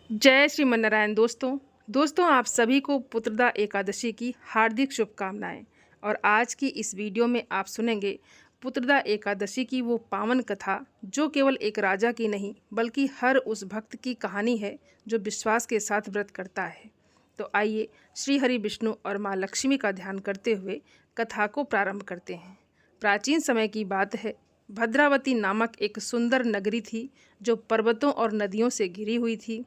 जय श्रीमन्नारायण दोस्तों आप सभी को पुत्रदा एकादशी की हार्दिक शुभकामनाएं। और आज की इस वीडियो में आप सुनेंगे पुत्रदा एकादशी की वो पावन कथा जो केवल एक राजा की नहीं बल्कि हर उस भक्त की कहानी है जो विश्वास के साथ व्रत करता है। तो आइए श्री हरि विष्णु और माँ लक्ष्मी का ध्यान करते हुए कथा को प्रारंभ करते हैं। प्राचीन समय की बात है। भद्रावती नामक एक सुंदर नगरी थी जो पर्वतों और नदियों से घिरी हुई थी।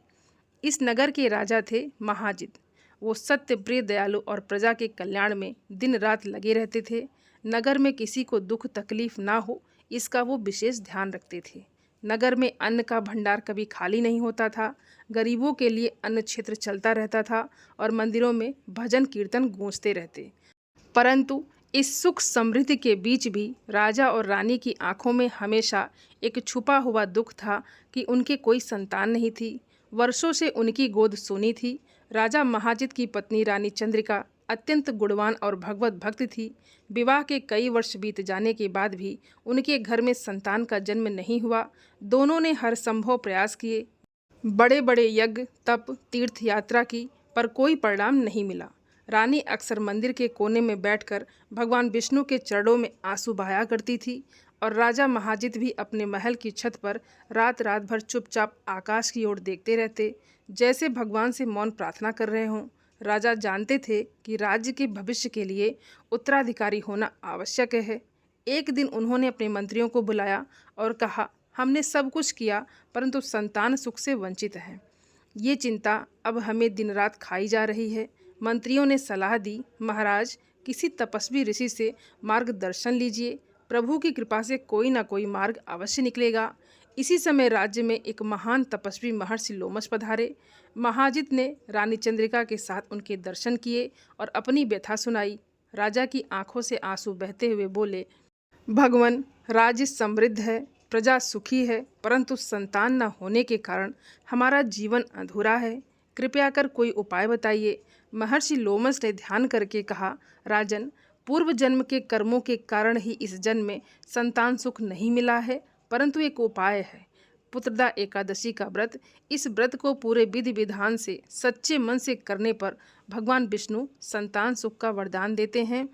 इस नगर के राजा थे महाजित। वो सत्य प्रिय, दयालु और प्रजा के कल्याण में दिन रात लगे रहते थे। नगर में किसी को दुख तकलीफ ना हो इसका वो विशेष ध्यान रखते थे। नगर में अन्न का भंडार कभी खाली नहीं होता था। गरीबों के लिए अन्न क्षेत्र चलता रहता था और मंदिरों में भजन कीर्तन गूंजते रहते। परंतु इस सुख समृद्धि के बीच भी राजा और रानी की आंखों में हमेशा एक छुपा हुआ दुख था कि उनके कोई संतान नहीं थी। वर्षों से उनकी गोद सूनी थी। राजा महाजित की पत्नी रानी चंद्रिका अत्यंत गुणवान और भगवत भक्त थी। विवाह के कई वर्ष बीत जाने के बाद भी उनके घर में संतान का जन्म नहीं हुआ। दोनों ने हर संभव प्रयास किए, बड़े बड़े यज्ञ, तप, तीर्थ यात्रा की, पर कोई परिणाम नहीं मिला। रानी अक्सर मंदिर के कोने में बैठकर भगवान विष्णु के चरणों में आंसू बहाया करती थी और राजा महाजित भी अपने महल की छत पर रात रात भर चुपचाप आकाश की ओर देखते रहते, जैसे भगवान से मौन प्रार्थना कर रहे हों। राजा जानते थे कि राज्य के भविष्य के लिए उत्तराधिकारी होना आवश्यक है। एक दिन उन्होंने अपने मंत्रियों को बुलाया और कहा, हमने सब कुछ किया परंतु संतान सुख से वंचित हैं। ये चिंता अब हमें दिन रात खाई जा रही है। मंत्रियों ने सलाह दी, महाराज किसी तपस्वी ऋषि से मार्गदर्शन लीजिए, प्रभु की कृपा से कोई ना कोई मार्ग अवश्य निकलेगा। इसी समय राज्य में एक महान तपस्वी महर्षि लोमश पधारे। महाजित ने रानी चंद्रिका के साथ उनके दर्शन किए और अपनी व्यथा सुनाई। राजा की आंखों से आंसू बहते हुए बोले, भगवान, राज्य समृद्ध है, प्रजा सुखी है, परंतु संतान न होने के कारण हमारा जीवन अधूरा है। कृपया कर कोई उपाय बताइए। महर्षि लोमस ने ध्यान करके कहा, राजन, पूर्व जन्म के कर्मों के कारण ही इस जन्म में संतान सुख नहीं मिला है, परंतु एक उपाय है, पुत्रदा एकादशी का व्रत। इस व्रत को पूरे विधि विधान से सच्चे मन से करने पर भगवान विष्णु संतान सुख का वरदान देते हैं।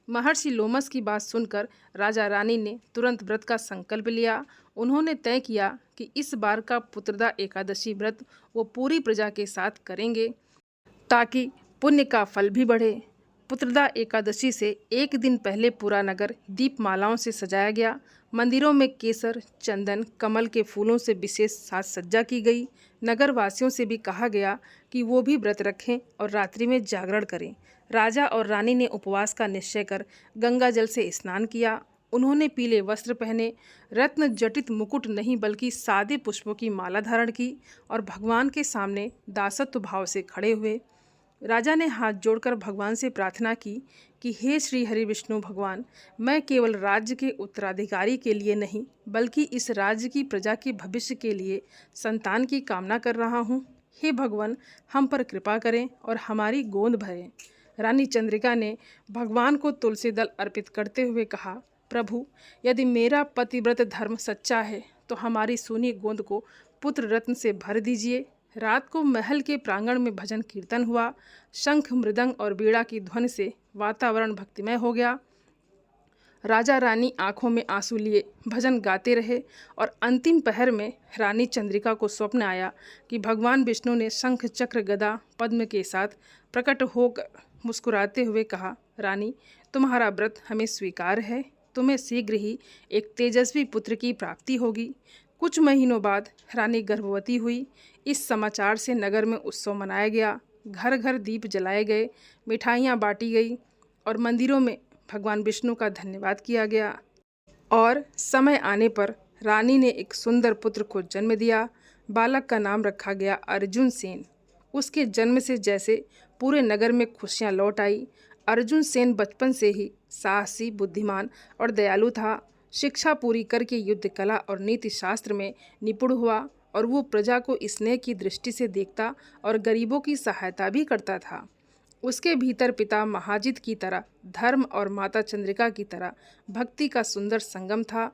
महर्षि लोमस की बात सुनकर राजा रानी ने तुरंत व्रत का संकल्प लिया। उन्होंने तय किया कि इस बार का पुत्रदा एकादशी व्रत वो पूरी प्रजा के साथ करेंगे ताकि पुण्य का फल भी बढ़े। पुत्रदा एकादशी से एक दिन पहले पूरा नगर दीपमालाओं से सजाया गया। मंदिरों में केसर, चंदन, कमल के फूलों से विशेष साज सज्जा की गई। नगर वासियों से भी कहा गया कि वो भी व्रत रखें और रात्रि में जागरण करें। राजा और रानी ने उपवास का निश्चय कर गंगा जल से स्नान किया। उन्होंने पीले वस्त्र पहने, रत्न जटित मुकुट नहीं बल्कि सादे पुष्पों की माला धारण की और भगवान के सामने दासत्व भाव से खड़े हुए। राजा ने हाथ जोड़कर भगवान से प्रार्थना की कि हे श्री हरि विष्णु भगवान, मैं केवल राज्य के उत्तराधिकारी के लिए नहीं बल्कि इस राज्य की प्रजा के भविष्य के लिए संतान की कामना कर रहा हूँ। हे भगवान, हम पर कृपा करें और हमारी गोद भरें। रानी चंद्रिका ने भगवान को तुलसी दल अर्पित करते हुए कहा, प्रभु, यदि मेरा पतिव्रत धर्म सच्चा है तो हमारी सूनी गोद को पुत्र रत्न से भर दीजिए। रात को महल के प्रांगण में भजन कीर्तन हुआ। शंख, मृदंग और बीड़ा की ध्वनि से वातावरण भक्तिमय हो गया। राजा रानी आंखों में आंसू लिए भजन गाते रहे और अंतिम पहर में रानी चंद्रिका को स्वप्न आया कि भगवान विष्णु ने शंख, चक्र, गदा, पद्म के साथ प्रकट होकर मुस्कुराते हुए कहा, रानी, तुम्हारा व्रत हमें स्वीकार है। तुम्हें शीघ्र ही एक तेजस्वी पुत्र की प्राप्ति होगी। कुछ महीनों बाद रानी गर्भवती हुई। इस समाचार से नगर में उत्सव मनाया गया। घर घर दीप जलाए गए, मिठाइयाँ बांटी गई और मंदिरों में भगवान विष्णु का धन्यवाद किया गया। और समय आने पर रानी ने एक सुंदर पुत्र को जन्म दिया। बालक का नाम रखा गया अर्जुन सेन। उसके जन्म से जैसे पूरे नगर में खुशियाँ लौट आई। अर्जुन सेन बचपन से ही साहसी, बुद्धिमान और दयालु था। शिक्षा पूरी करके युद्ध कला और नीति शास्त्र में निपुण हुआ और वो प्रजा को स्नेह की दृष्टि से देखता और गरीबों की सहायता भी करता था। उसके भीतर पिता महाजित की तरह धर्म और माता चंद्रिका की तरह भक्ति का सुंदर संगम था।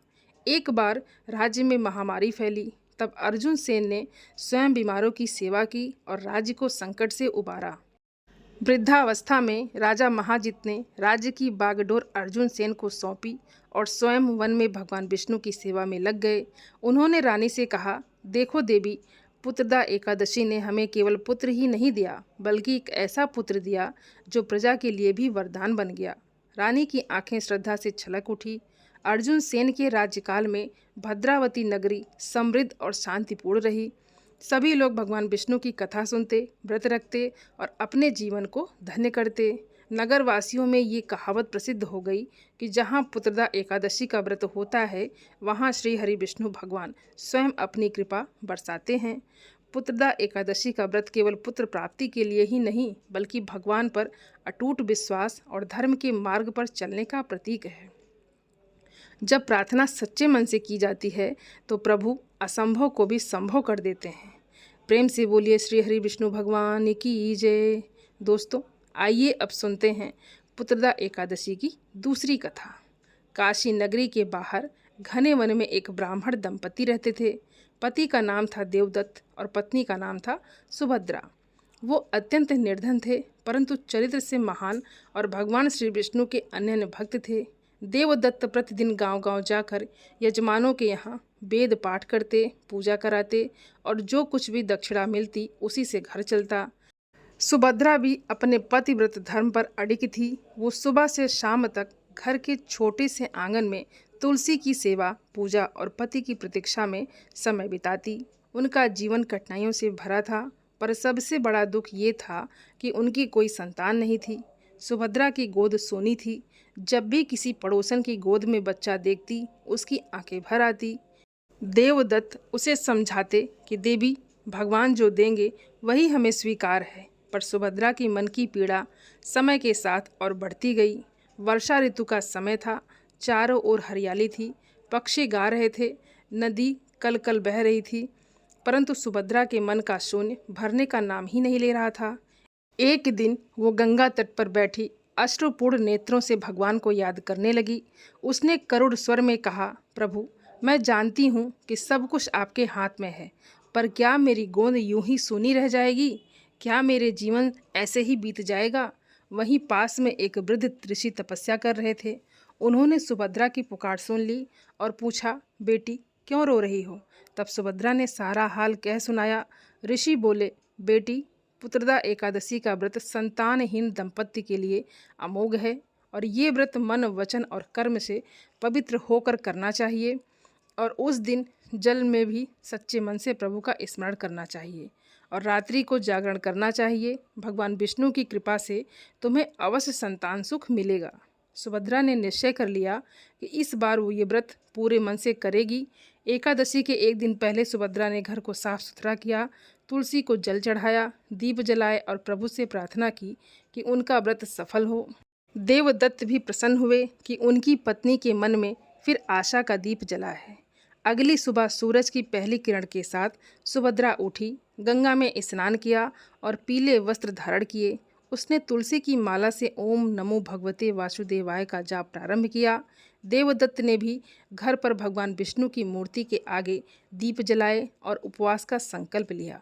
एक बार राज्य में महामारी फैली। तब अर्जुन सेन ने स्वयं बीमारों की सेवा की और राज्य को संकट से उबारा। वृद्धावस्था में राजा महाजित ने राज्य की बागडोर अर्जुन सेन को सौंपी और स्वयं वन में भगवान विष्णु की सेवा में लग गए। उन्होंने रानी से कहा, देखो देवी, पुत्रदा एकादशी ने हमें केवल पुत्र ही नहीं दिया बल्कि एक ऐसा पुत्र दिया जो प्रजा के लिए भी वरदान बन गया। रानी की आंखें श्रद्धा से छलक उठी। अर्जुन सेन के राज्यकाल में भद्रावती नगरी समृद्ध और शांतिपूर्ण रही। सभी लोग भगवान विष्णु की कथा सुनते, व्रत रखते और अपने जीवन को धन्य करते। नगरवासियों में ये कहावत प्रसिद्ध हो गई कि जहाँ पुत्रदा एकादशी का व्रत होता है वहाँ श्री हरि विष्णु भगवान स्वयं अपनी कृपा बरसाते हैं। पुत्रदा एकादशी का व्रत केवल पुत्र प्राप्ति के लिए ही नहीं बल्कि भगवान पर अटूट विश्वास और धर्म के मार्ग पर चलने का प्रतीक है। जब प्रार्थना सच्चे मन से की जाती है तो प्रभु असंभव को भी संभव कर देते हैं। प्रेम से बोलिए श्री हरि विष्णु भगवान की जय। दोस्तों, आइए अब सुनते हैं पुत्रदा एकादशी की दूसरी कथा। काशी नगरी के बाहर घने वन में एक ब्राह्मण दंपति रहते थे। पति का नाम था देवदत्त और पत्नी का नाम था सुभद्रा। वो अत्यंत निर्धन थे परंतु चरित्र से महान और भगवान श्री विष्णु के अनन्य भक्त थे। देवदत्त प्रतिदिन गांव-गांव जाकर यजमानों के यहाँ वेद पाठ करते, पूजा कराते और जो कुछ भी दक्षिणा मिलती उसी से घर चलता। सुभद्रा भी अपने पतिव्रत धर्म पर अडिग थी। वो सुबह से शाम तक घर के छोटे से आंगन में तुलसी की सेवा, पूजा और पति की प्रतीक्षा में समय बिताती। उनका जीवन कठिनाइयों से भरा था पर सबसे बड़ा दुख ये था कि उनकी कोई संतान नहीं थी। सुभद्रा की गोद सोनी थी। जब भी किसी पड़ोसन की गोद में बच्चा देखती उसकी आंखें भर आती। देवदत्त उसे समझाते कि देवी, भगवान जो देंगे वही हमें स्वीकार है, पर सुभद्रा की मन की पीड़ा समय के साथ और बढ़ती गई। वर्षा ऋतु का समय था। चारों ओर हरियाली थी, पक्षी गा रहे थे, नदी कल कल बह रही थी, परंतु सुभद्रा के मन का शून्य भरने का नाम ही नहीं ले रहा था। एक दिन वो गंगा तट पर बैठी अश्रुपूर्ण नेत्रों से भगवान को याद करने लगी। उसने करुण स्वर में कहा, प्रभु, मैं जानती हूँ कि सब कुछ आपके हाथ में है, पर क्या मेरी गोद यूं ही सूनी रह जाएगी? क्या मेरे जीवन ऐसे ही बीत जाएगा? वहीं पास में एक वृद्ध ऋषि तपस्या कर रहे थे। उन्होंने सुभद्रा की पुकार सुन ली और पूछा, बेटी क्यों रो रही हो? तब सुभद्रा ने सारा हाल कह सुनाया। ऋषि बोले, बेटी, पुत्रदा एकादशी का व्रत संतानहीन दंपति के लिए अमोघ है और ये व्रत मन, वचन और कर्म से पवित्र होकर करना चाहिए और उस दिन जल में भी सच्चे मन से प्रभु का स्मरण करना चाहिए और रात्रि को जागरण करना चाहिए। भगवान विष्णु की कृपा से तुम्हें अवश्य संतान सुख मिलेगा। सुभद्रा ने निश्चय कर लिया कि इस बार वो ये व्रत पूरे मन से करेगी। एकादशी के एक दिन पहले सुभद्रा ने घर को साफ सुथरा किया, तुलसी को जल चढ़ाया, दीप जलाए और प्रभु से प्रार्थना की कि उनका व्रत सफल हो। देवदत्त भी प्रसन्न हुए कि उनकी पत्नी के मन में फिर आशा का दीप जला है। अगली सुबह सूरज की पहली किरण के साथ सुभद्रा उठी, गंगा में स्नान किया और पीले वस्त्र धारण किए। उसने तुलसी की माला से ओम नमो भगवते वासुदेवाय का जाप प्रारंभ किया। देवदत्त ने भी घर पर भगवान विष्णु की मूर्ति के आगे दीप जलाए और उपवास का संकल्प लिया।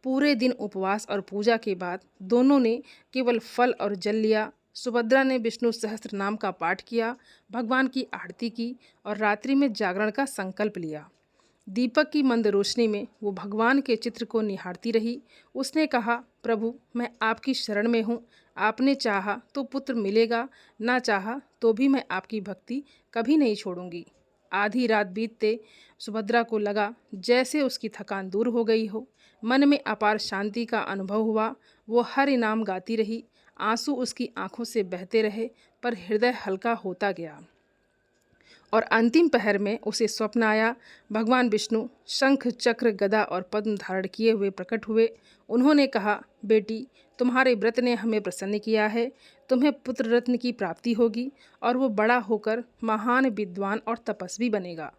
पूरे दिन उपवास और पूजा के बाद दोनों ने केवल फल और जल लिया। सुभद्रा ने विष्णु सहस्त्र नाम का पाठ किया, भगवान की आरती की और रात्रि में जागरण का संकल्प लिया। दीपक की मंद रोशनी में वो भगवान के चित्र को निहारती रही। उसने कहा, प्रभु, मैं आपकी शरण में हूँ। आपने चाहा तो पुत्र मिलेगा, ना चाहा तो भी मैं आपकी भक्ति कभी नहीं छोड़ूंगी। आधी रात बीतते सुभद्रा को लगा जैसे उसकी थकान दूर हो गई हो। मन में अपार शांति का अनुभव हुआ। वो हर नाम गाती रही। आंसू उसकी आंखों से बहते रहे पर हृदय हल्का होता गया और अंतिम पहर में उसे स्वप्न आया। भगवान विष्णु शंख, चक्र, गदा और पद्म धारण किए हुए प्रकट हुए। उन्होंने कहा, बेटी, तुम्हारे व्रत ने हमें प्रसन्न किया है। तुम्हें पुत्र रत्न की प्राप्ति होगी और वो बड़ा होकर महान विद्वान और तपस्वी बनेगा।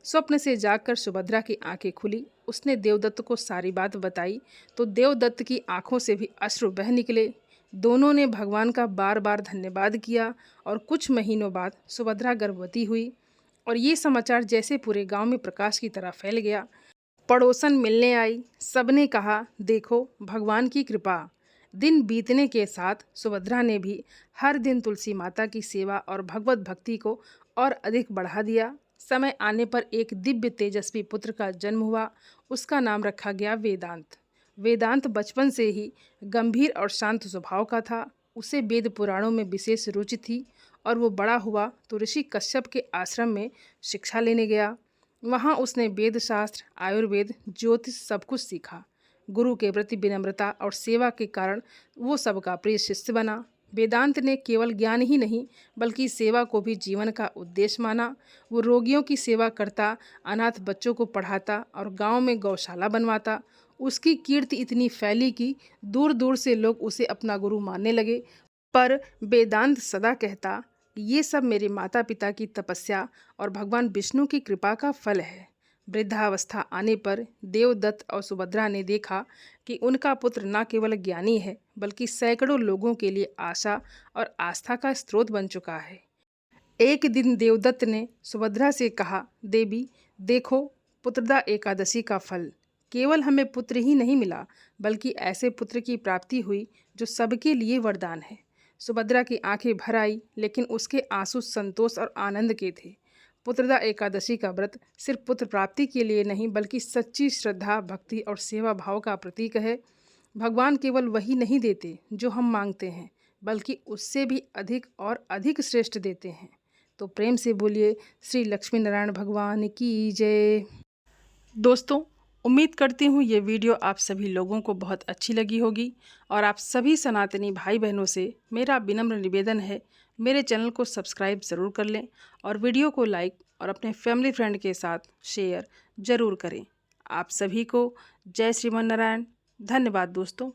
स्वप्न से जागकर सुभद्रा की आंखें खुली। उसने देवदत्त को सारी बात बताई तो देवदत्त की आंखों से भी अश्रु बह निकले। दोनों ने भगवान का बार बार धन्यवाद किया और कुछ महीनों बाद सुभद्रा गर्भवती हुई और ये समाचार जैसे पूरे गांव में प्रकाश की तरह फैल गया। पड़ोसन मिलने आई, सबने कहा देखो भगवान की कृपा। दिन बीतने के साथ सुभद्रा ने भी हर दिन तुलसी माता की सेवा और भगवत भक्ति को और अधिक बढ़ा दिया। समय आने पर एक दिव्य तेजस्वी पुत्र का जन्म हुआ। उसका नाम रखा गया वेदांत। वेदांत बचपन से ही गंभीर और शांत स्वभाव का था। उसे वेद पुराणों में विशेष रुचि थी और वो बड़ा हुआ तो ऋषि कश्यप के आश्रम में शिक्षा लेने गया। वहाँ उसने वेद शास्त्र, आयुर्वेद, ज्योतिष सब कुछ सीखा। गुरु के प्रति विनम्रता और सेवा के कारण वो सबका प्रिय शिष्य बना। वेदांत ने केवल ज्ञान ही नहीं बल्कि सेवा को भी जीवन का उद्देश्य माना। वो रोगियों की सेवा करता, अनाथ बच्चों को पढ़ाता और गांव में गौशाला बनवाता। उसकी कीर्ति इतनी फैली कि दूर दूर से लोग उसे अपना गुरु मानने लगे। पर वेदांत सदा कहता, ये सब मेरे माता पिता की तपस्या और भगवान विष्णु की कृपा का फल है। वृद्धावस्था आने पर देवदत्त और सुभद्रा ने देखा कि उनका पुत्र न केवल ज्ञानी है बल्कि सैकड़ों लोगों के लिए आशा और आस्था का स्रोत बन चुका है। एक दिन देवदत्त ने सुभद्रा से कहा, देवी देखो पुत्रदा एकादशी का फल। केवल हमें पुत्र ही नहीं मिला बल्कि ऐसे पुत्र की प्राप्ति हुई जो सबके लिए वरदान है। सुभद्रा की आंखें भर आई, लेकिन उसके आंसू संतोष और आनंद के थे। पुत्रदा एकादशी का व्रत सिर्फ पुत्र प्राप्ति के लिए नहीं बल्कि सच्ची श्रद्धा, भक्ति और सेवा भाव का प्रतीक है। भगवान केवल वही नहीं देते जो हम मांगते हैं बल्कि उससे भी अधिक और अधिक श्रेष्ठ देते हैं। तो प्रेम से बोलिए श्री लक्ष्मी नारायण भगवान की जय। दोस्तों, उम्मीद करती हूँ ये वीडियो आप सभी लोगों को बहुत अच्छी लगी होगी और आप सभी सनातनी भाई बहनों से मेरा विनम्र निवेदन है, मेरे चैनल को सब्सक्राइब ज़रूर कर लें और वीडियो को लाइक और अपने फैमिली फ्रेंड के साथ शेयर ज़रूर करें। आप सभी को जय श्रीमन नारायण। धन्यवाद दोस्तों।